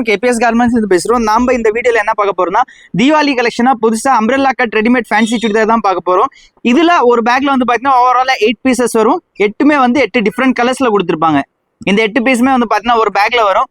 KBS garments பேசுறோம். நாம இந்த வீடியோல என்ன பார்க்க போறோம்னா தீபாவளி கலெக்ஷனா புதுசா umbrella cut readymade fancy churidar தான் பார்க்க போறோம். இதுல ஒரு பேக்ல வந்து பாத்தீங்கன்னா ஓவராலா 8 பீசஸ் வரும். 8மே வந்து 8 டிஃப்ரெண்ட் கலர்ஸ்ல கொடுத்துருப்பாங்க. இந்த 8 பீஸுமே வந்து பாத்தீங்கன்னா ஒரு பேக்ல வரும்.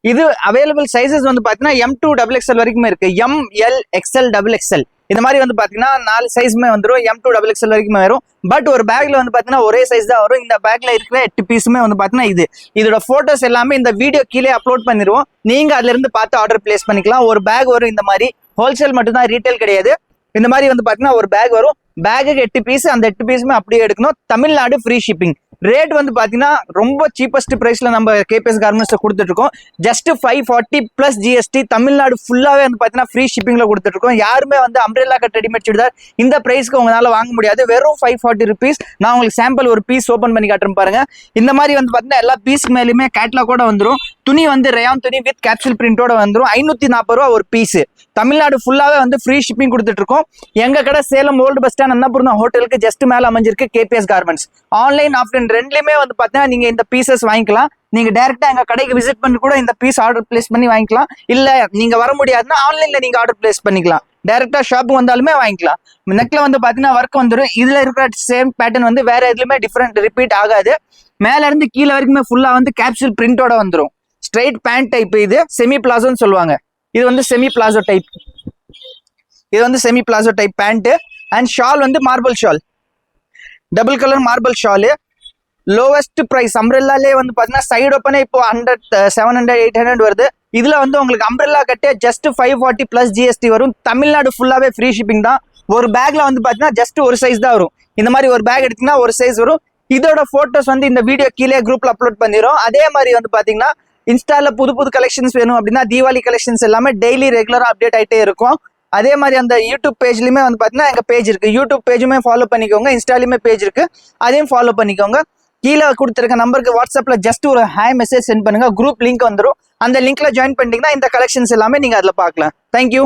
இது அவைலபிள் சைசஸ் வந்து பாத்தீங்கன்னா M2 XXL வரைக்குமே இருக்கு. ML XL XXL இந்த மாதிரி வந்து பாத்தீங்கன்னா 4 சைஸ்மே வந்துடும். M2 XXL வரைக்குமே வரும். பட் ஒரு பேக்ல வந்து பாத்தீங்கன்னா ஒரே சைஸ் தான் வரும். இந்த பேக்ல இருக்கிற 8 பீஸுமே வந்து பாத்தீங்கன்னா இதோட போட்டோஸ் எல்லாமே இந்த வீடியோ கீழே அப்லோட் பண்ணிடுவோம். நீங்க அதுல இருந்து பார்த்து ஆர்டர் பிளேஸ் பண்ணிக்கலாம். ஒரு பேக் வரும் இந்த மாதிரி. ஹோல்சேல் மட்டும் தான், ரீட்டைல் கிடையாது. இந்த மாதிரி வந்து பாத்தீங்கன்னா ஒரு பேக் வரும். பேக்குக்கு 8 பீஸ், அந்த 8 பீஸுமே அப்படியே எடுக்கணும். Tamil Nadu free shipping. ரேட் வந்து பாத்தீங்கன்னா ரொம்ப சீப்பஸ்ட் பிரைஸ்ல நம்ம கேபிஎஸ் கார்மெண்ட்ஸ்ல கொடுத்துட்டு இருக்கோம். Just 540 plus GST. தமிழ்நாடு ஃபுல்லாவே வந்து பாத்தீங்கன்னா ஃப்ரீ ஷிப்பிங்ல கொடுத்துட்டு இருக்கோம். யாருமே வந்து அம்ப்ரெல்லா கட் ரெடிமேட் சுடிதார் இந்த பிரைஸ்க்கு உங்களால வாங்க முடியாது. வெறும் 540 ருபீஸ். நான் உங்களுக்கு சாம்பிள் ஒரு பீஸ் ஓபன் பண்ணி காட்டுறேன் பாருங்க. இந்த மாதிரி வந்து பாத்தீங்கன்னா எல்லா பீஸ்க்கு மேலுமே கேட்லாகோட வந்துடும். துணி வந்து ரயான் துணி வித் கேப்சூல் பிரிண்டோட வந்துடும். 540 ரூபா ஒரு பீஸ். தமிழ்நாடு ஃபுல்லாவே வந்து ஃப்ரீ ஷிப்பிங் கொடுத்துட்டு இருக்கோம். எங்க கடை Salem old bus stand Annapoorna ஹோட்டலுக்கு ஜஸ்ட் மேல அமைஞ்சிருக்கு கேபிஎஸ் கார்மெண்ட்ஸ். ஆன்லைன் ஆஃப்லைன் ரெண்டுலயுமே வந்து பாத்தீங்கன்னா நீங்க இந்த பீசஸ் வாங்கிக்கலாம். நீங்க டைரக்டா எங்க கடைக்கு விசிட் பண்ணி கூட இந்த பீஸ் ஆர்டர் பிளேஸ் பண்ணி வாங்கிக்கலாம். இல்ல நீங்க வர முடியாதுன்னா ஆன்லைன்ல நீங்க ஆர்டர் பிளேஸ் பண்ணிக்கலாம். டைரக்டா ஷாப் வந்தாலுமே வாங்கிக்கலாம். நெக்ல வந்து பாத்தீங்கன்னா ஒர்க் வந்துடும். இதுல இருக்கிற சேம் பேட்டர்ன் வந்து வேற எதுலயுமே டிஃபரெண்ட் ரிப்பீட் ஆகாது. மேல இருந்து கீழே வரைக்குமே ஃபுல்லா வந்து கேப்சூல் பிரிண்டோட வந்துடும். Straight pant type. இது செமி பிளாசோன்னு சொல்லுவாங்க. இது வந்து செமி பிளாசோ டைப். இது வந்து semi palazzo type pant. And shawl வந்து marble shawl, double colour marble shawl. Lowest price அம்ப்ரெல்லாலே வந்து பாத்தீங்கன்னா சைடு ஓப்பனே இப்போ 100, 700, 800 வருது. இதுல வந்து உங்களுக்கு அம்ப்ரெல்லா கட்டே ஜஸ்ட் 540 பிளஸ் ஜிஎஸ்டி வரும். தமிழ்நாடு ஃபுல்லாவே ஃப்ரீ ஷிப்பிங் தான். ஒரு பேக்ல வந்து பாத்தீங்கன்னா ஜஸ்ட் ஒரு சைஸ் தான் வரும். இந்த மாதிரி ஒரு பேக் எடுத்தீங்கன்னா ஒரு சைஸ் வரும். இதோட போட்டோஸ் வந்து இந்த வீடியோ கீழே குரூப்ல அப்லோட் பண்ணிடும். அதே மாதிரி வந்து பாத்தீங்கன்னா இன்ஸ்டால புது கலெக்ஷன்ஸ் வேணும் அப்படின்னா தீபாவளி கலெக்ஷன்ஸ் எல்லாமே டெய்லி ரெகுலரா அப்டேட் ஆயிட்டே இருக்கும். அதே மாதிரி அந்த யூடியூப் பேஜ்லயுமே வந்து பாத்தீங்கன்னா எங்க பேஜ் இருக்கு. யூடியூப் பேஜுமே ஃபாலோ பண்ணிக்கோங்க. இன்ஸ்டாலுமே பேஜ் இருக்கு, அதையும் ஃபாலோ பண்ணிக்கோங்க. கீழே கொடுத்துருக்க நம்பருக்கு வாட்ஸ்அப்ல ஜஸ்ட் ஒரு ஹாய் மெசேஜ் சென்ட் பண்ணுங்க. குரூப் லிங்க் வந்துடும். அந்த லிங்க்ல ஜாயின் பண்ணிட்டீங்கன்னா இந்த கலெக்ஷன்ஸ் எல்லாமே நீங்க அதுல பார்க்கலாம். தேங்க்யூ.